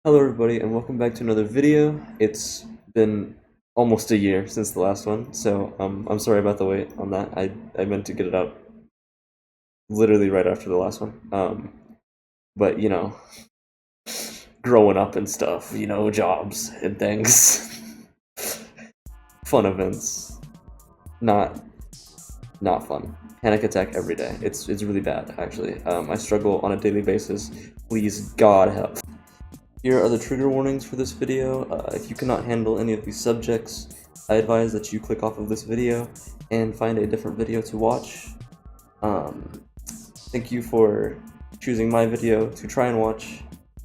Hello everybody and welcome back to another video. It's been almost a year since the last one, so I'm sorry about the wait on that. I meant to get it out literally right after the last one. But growing up and stuff, jobs and things. Fun events. Not not fun. Panic attack every day. It's really bad actually. I struggle on a daily basis. Please God help. Here are the trigger warnings for this video. If you cannot handle any of these subjects, I advise that you click off of this video and find a different video to watch. Thank you for choosing my video to try and watch,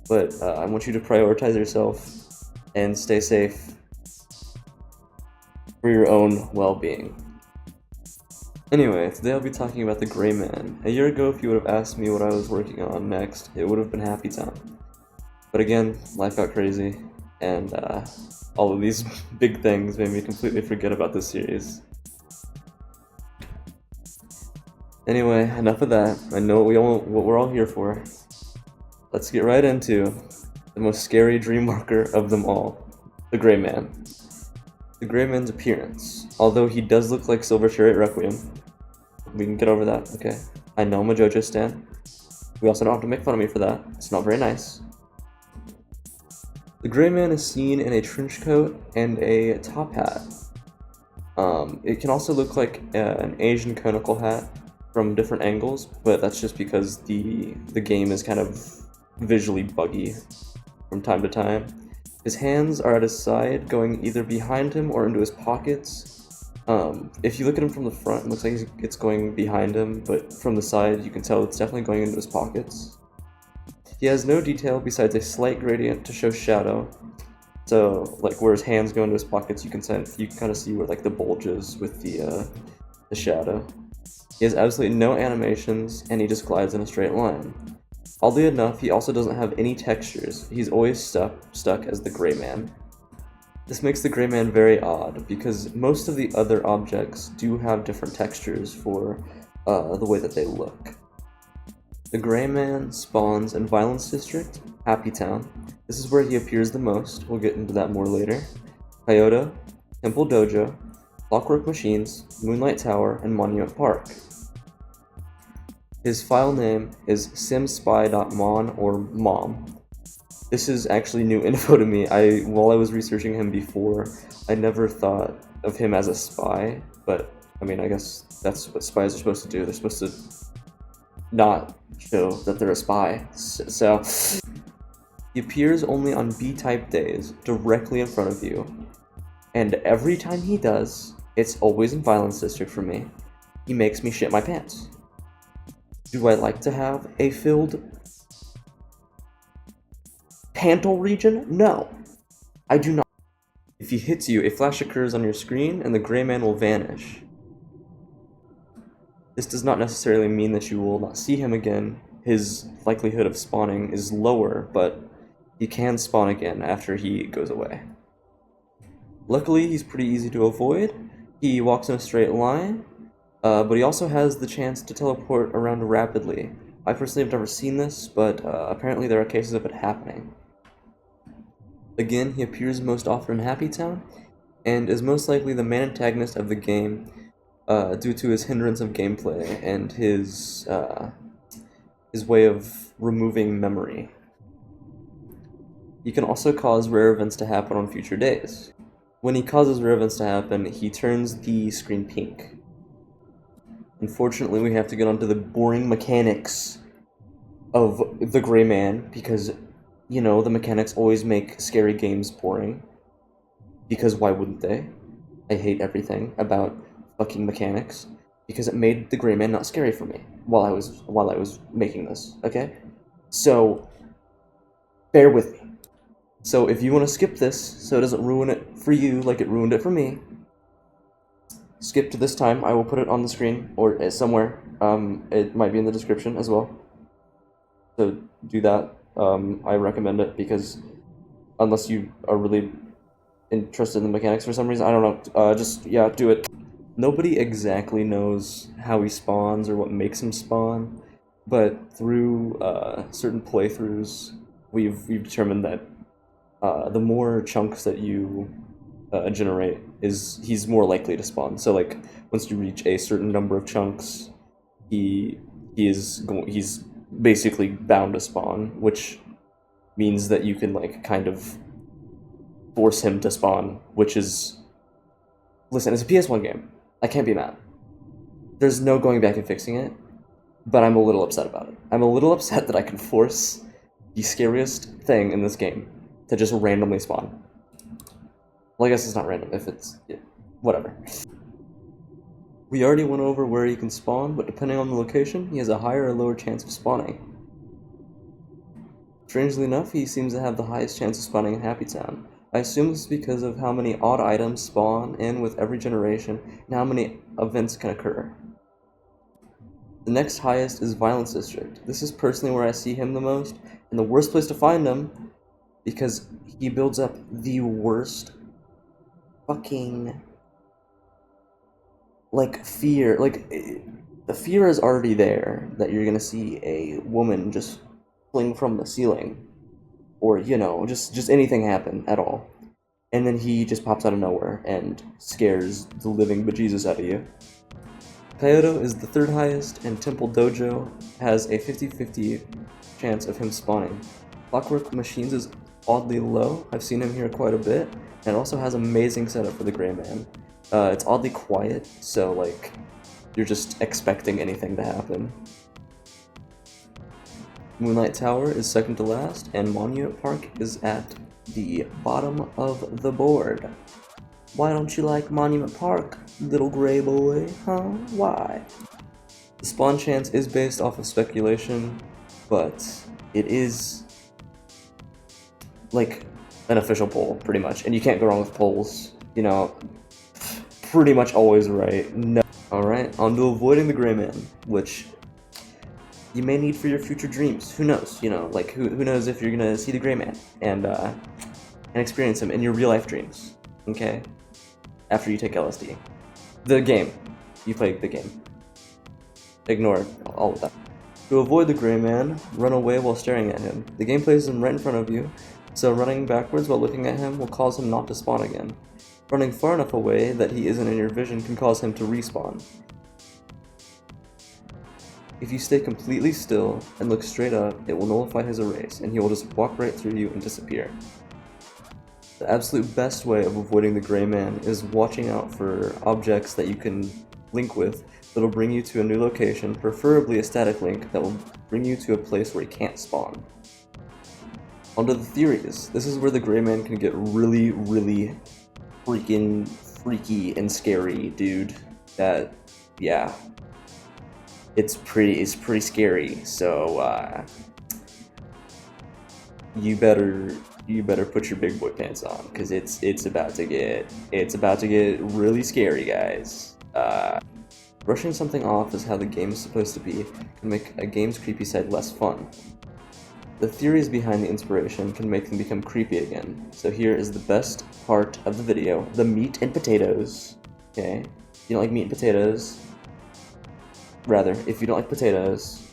but I want you to prioritize yourself and stay safe for your own well-being. Anyway, today I'll be talking about The Gray Man. A year ago, if you would have asked me what I was working on next, it would have been Happy Town. But again, life got crazy, and all of these big things made me completely forget about this series. Anyway, enough of that. I know what we're all here for. Let's get right into the most scary dream marker of them all, the Gray Man. The Gray Man's appearance. Although he does look like Silver Chariot Requiem, we can get over that, okay? I know I'm a JoJo stan. We also don't have to make fun of me for that. It's not very nice. The Gray Man is seen in a trench coat and a top hat. It can also look like an Asian conical hat from different angles, but that's just because the game is kind of visually buggy from time to time. His hands are at his side, going either behind him or into his pockets. If you look at him from the front, it looks like it's going behind him, but from the side you can tell it's definitely going into his pockets. He has no detail besides a slight gradient to show shadow. So, like where his hands go into his pockets, you can kind of see where like the bulges with the shadow. He has absolutely no animations, and he just glides in a straight line. Oddly enough, he also doesn't have any textures. He's always stuck as the Gray Man. This makes the Gray Man very odd, because most of the other objects do have different textures for the way that they look. The Gray Man spawns in Violence District, Happy Town. This is where he appears the most. We'll get into that more later. Kyoto, Temple Dojo, Clockwork Machines, Moonlight Tower, and Monument Park. His file name is simspy.mon or mom. This is actually new info to me. While I was researching him before, I never thought of him as a spy, but I mean, I guess that's what spies are supposed to do. They're supposed to not show that they're a spy. So he appears only on B-type days, directly in front of you. And every time he does, it's always in Violence District for me. He makes me shit my pants. Do I like to have a filled pantal region? No, I do not. If he hits you, a flash occurs on your screen and the Gray Man will vanish. This does not necessarily mean that you will not see him again. His likelihood of spawning is lower, but he can spawn again after he goes away. Luckily, he's pretty easy to avoid. He walks in a straight line, but he also has the chance to teleport around rapidly. I personally have never seen this, but apparently there are cases of it happening. Again, he appears most often in Happy Town, and is most likely the main antagonist of the game due to his hindrance of gameplay and his way of removing memory. He can also cause rare events to happen on future days. When he causes rare events to happen, he turns the screen pink. Unfortunately, we have to get onto the boring mechanics of the Gray Man, because, you know, the mechanics always make scary games boring. Because why wouldn't they? I hate everything about fucking mechanics, because it made the Gray Man not scary for me while I was making this, okay? So, bear with me. So if you want to skip this, so it doesn't ruin it for you like it ruined it for me, skip to this time. I will put it on the screen, or somewhere. It might be in the description as well. So do that. I recommend it, because unless you are really interested in the mechanics for some reason, I don't know, yeah, do it. Nobody exactly knows how he spawns or what makes him spawn, but through certain playthroughs, we've determined that the more chunks that you generate, he's more likely to spawn. So like once you reach a certain number of chunks, he's basically bound to spawn, which means that you can like kind of force him to spawn, which is, listen, it's a PS1 game. I can't be mad. There's no going back and fixing it, but I'm a little upset about it. I'm a little upset that I can force the scariest thing in this game to just randomly spawn. Well, I guess it's not random if it's, yeah, whatever. We already went over where he can spawn, but depending on the location, he has a higher or lower chance of spawning. Strangely enough, he seems to have the highest chance of spawning in Happy Town. I assume this is because of how many odd items spawn in with every generation, and how many events can occur. The next highest is Violence District. This is personally where I see him the most, and the worst place to find him, because he builds up the worst fucking, like, fear. Like, the fear is already there that you're gonna see a woman just fling from the ceiling, or, you know, just anything happen at all. And then he just pops out of nowhere and scares the living bejesus out of you. Kyoto is the third highest, and Temple Dojo has a 50-50 chance of him spawning. Clockwork Machines is oddly low. I've seen him here quite a bit, and it also has amazing setup for the Gray Man. It's oddly quiet, so like you're just expecting anything to happen. Moonlight Tower is second to last, and Monument Park is at the bottom of the board. Why don't you like Monument Park, little gray boy, huh? Why? The spawn chance is based off of speculation, but it is like an official poll, pretty much, and you can't go wrong with polls, you know, pretty much always right. No. Alright, on to avoiding the Gray Man, which you may need for your future dreams. Who knows? You know, like who knows if you're gonna see the Gray Man and experience him in your real life dreams. Okay? After you take LSD. The game. You play the game. Ignore all of that. To avoid the Gray Man, run away while staring at him. The game places him right in front of you, so running backwards while looking at him will cause him not to spawn again. Running far enough away that he isn't in your vision can cause him to respawn. If you stay completely still and look straight up, it will nullify his erase, and he will just walk right through you and disappear. The absolute best way of avoiding the Gray Man is watching out for objects that you can link with that will bring you to a new location, preferably a static link that will bring you to a place where he can't spawn. Onto the theories. This is where the Gray Man can get really, really freaking freaky and scary, dude. That, yeah. It's pretty scary, so you better put your big boy pants on, because it's about to get really scary, guys. Brushing something off is how the game is supposed to be, can make a game's creepy side less fun. The theories behind the inspiration can make them become creepy again. So here is the best part of the video, the meat and potatoes. Okay? You don't like meat and potatoes? Rather, if you don't like potatoes,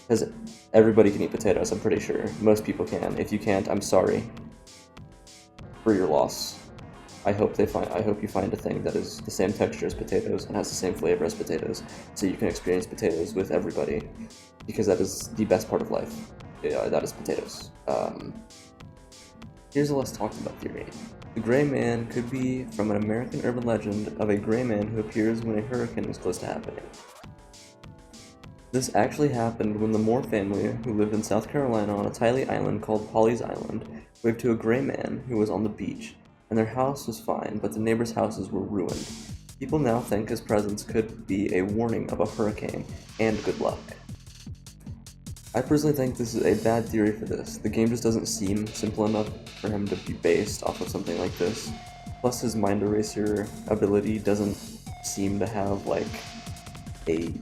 because everybody can eat potatoes, I'm pretty sure. Most people can. If you can't, I'm sorry for your loss. I hope you find a thing that is the same texture as potatoes and has the same flavor as potatoes, so you can experience potatoes with everybody, because that is the best part of life. Yeah, that is potatoes. Here's a less talked about theory. The Gray Man could be from an American urban legend of a gray man who appears when a hurricane is close to happening. This actually happened when the Moore family, who lived in South Carolina on a tiny island called Polly's Island, waved to a gray man who was on the beach, and their house was fine, but the neighbors' houses were ruined. People now think his presence could be a warning of a hurricane, and good luck. I personally think this is a bad theory for this. The game just doesn't seem simple enough for him to be based off of something like this. Plus his mind eraser ability doesn't seem to have like a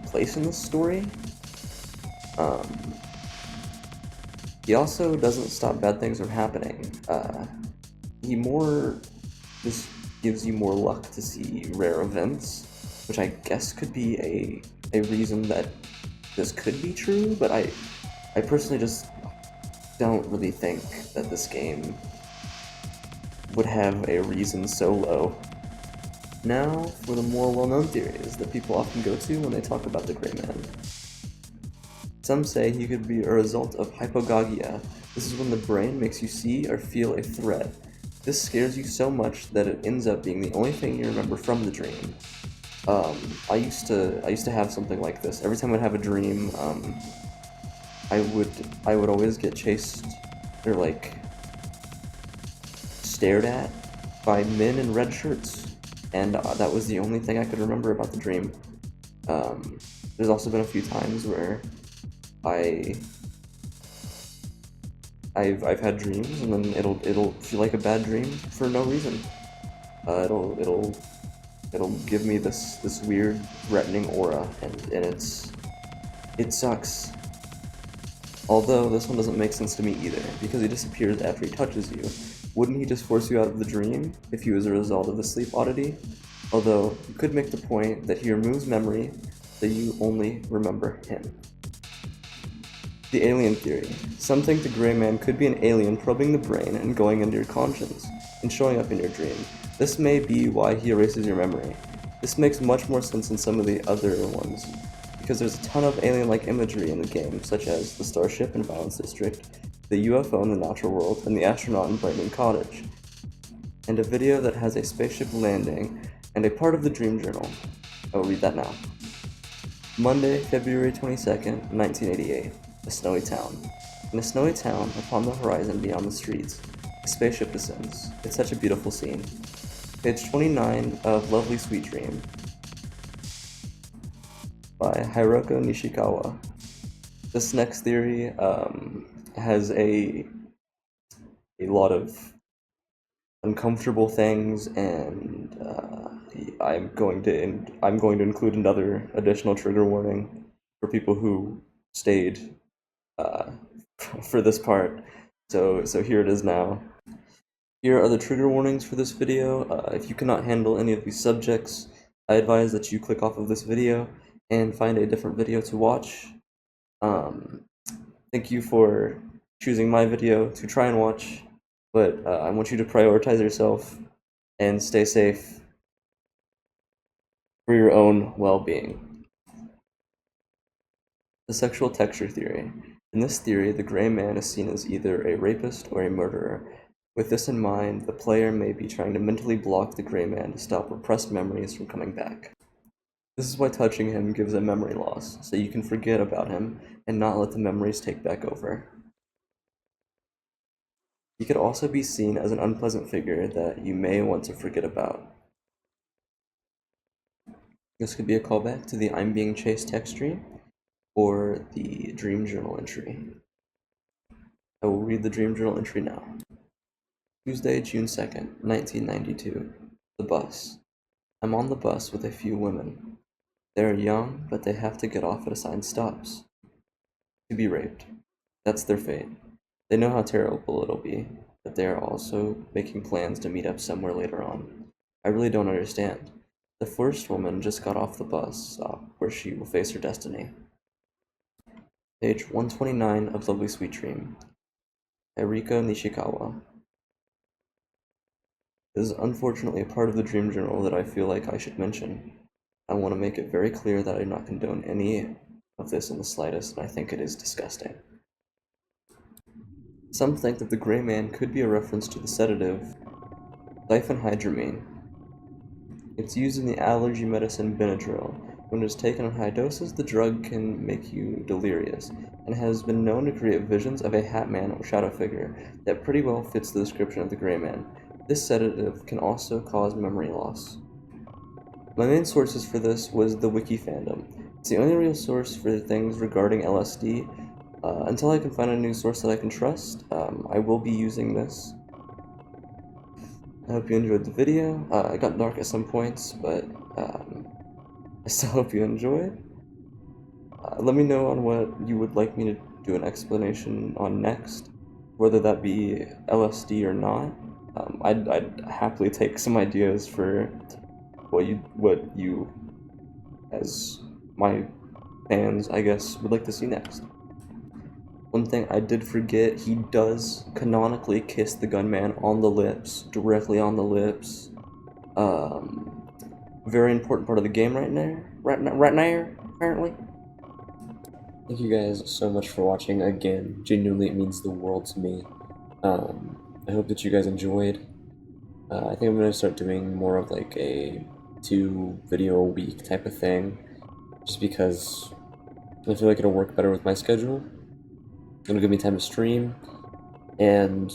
place in this story. He also doesn't stop bad things from happening. He more just gives you more luck to see rare events, which I guess could be a reason that this could be true, but I personally just, don't really think that this game would have a reason so low. Now, for the more well-known theories that people often go to when they talk about the Gray Man. Some say he could be a result of hypogagia. This is when the brain makes you see or feel a threat. This scares you so much that it ends up being the only thing you remember from the dream. I used to have something like this. Every time I'd have a dream, I would always get chased or like stared at by men in red shirts, and that was the only thing I could remember about the dream. There's also been a few times where I I've had dreams and then it'll feel like a bad dream for no reason. It'll give me this weird threatening aura, and it sucks. Although this one doesn't make sense to me either, because he disappears after he touches you. Wouldn't he just force you out of the dream if he was a result of the sleep oddity? Although you could make the point that he removes memory, that you only remember him. The alien theory. Some think the Gray Man could be an alien probing the brain and going into your conscience, and showing up in your dream. This may be why he erases your memory. This makes much more sense than some of the other ones, because there's a ton of alien-like imagery in the game, such as the starship in Violence District, the UFO in the Natural World, and the astronaut in Brightening Cottage. And a video that has a spaceship landing, and a part of the dream journal. I will read that now. Monday, February 22nd, 1988. A snowy town. In a snowy town, upon the horizon beyond the streets, a spaceship descends. It's such a beautiful scene. Page 29 of Lovely Sweet Dream by Hiroko Nishikawa. This next theory has a lot of uncomfortable things, and I'm going to include another additional trigger warning for people who stayed for this part. So here it is now. Here are the trigger warnings for this video. If you cannot handle any of these subjects, I advise that you click off of this video and find a different video to watch. Thank you for choosing my video to try and watch, but I want you to prioritize yourself and stay safe for your own well-being. The sexual texture theory. In this theory, the Gray Man is seen as either a rapist or a murderer. With this in mind, the player may be trying to mentally block the Gray Man to stop repressed memories from coming back. This is why touching him gives a memory loss, so you can forget about him and not let the memories take back over. He could also be seen as an unpleasant figure that you may want to forget about. This could be a callback to the I'm being chased text stream, or the dream journal entry. I will read the dream journal entry now. Tuesday, June 2nd, 1992. The bus. I'm on the bus with a few women. They are young, but they have to get off at assigned stops. To be raped. That's their fate. They know how terrible it'll be, but they are also making plans to meet up somewhere later on. I really don't understand. The first woman just got off the bus stop, where she will face her destiny. Page 129 of Lovely Sweet Dream. Eriko Nishikawa. This is unfortunately a part of the dream journal that I feel like I should mention. I want to make it very clear that I do not condone any of this in the slightest, and I think it is disgusting. Some think that the Gray Man could be a reference to the sedative diphenhydramine. It's used in the allergy medicine Benadryl. When it is taken in high doses, the drug can make you delirious, and has been known to create visions of a hat man or shadow figure that pretty well fits the description of the Gray Man. This sedative can also cause memory loss. My main sources for this was the wiki fandom. It's the only real source for things regarding LSD. Until I can find a new source that I can trust, I will be using this. I hope you enjoyed the video. It got dark at some points, but I still hope you enjoyed. Let me know on what you would like me to do an explanation on next, whether that be LSD or not. I'd happily take some ideas for what you as my fans, I guess, would like to see next. one thing I did forget, he does canonically kiss the gunman on the lips, directly on the lips. Very important part of the game right now, apparently. Thank you guys so much for watching again. Genuinely, it means the world to me. I hope that you guys enjoyed. I think I'm gonna start doing more of like a 2 video a week type of thing, just because I feel like it'll work better with my schedule. It'll give me time to stream, and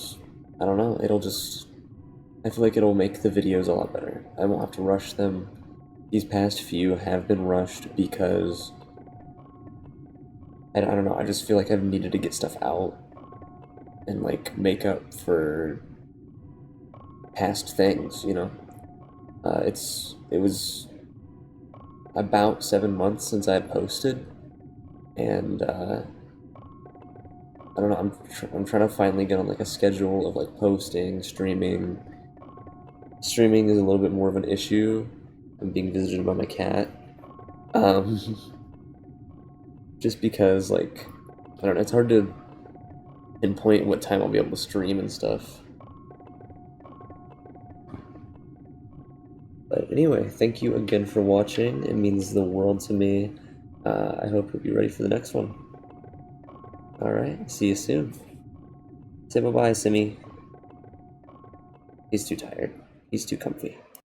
I don't know, I feel like it'll make the videos a lot better. I won't have to rush them. These past few have been rushed because I don't know, I just feel like I've needed to get stuff out and like make up for past things, you know? It was about 7 months since I had posted, and I don't know, I'm trying to finally get on like a schedule of like posting, streaming. Streaming is a little bit more of an issue. I'm being visited by my cat. Um, just because like, I don't know, it's hard to pinpoint what time I'll be able to stream and stuff. But anyway, thank you again for watching. It means the world to me. I hope you'll be ready for the next one. Alright, see you soon. Say bye-bye, Simmy. He's too tired. He's too comfy.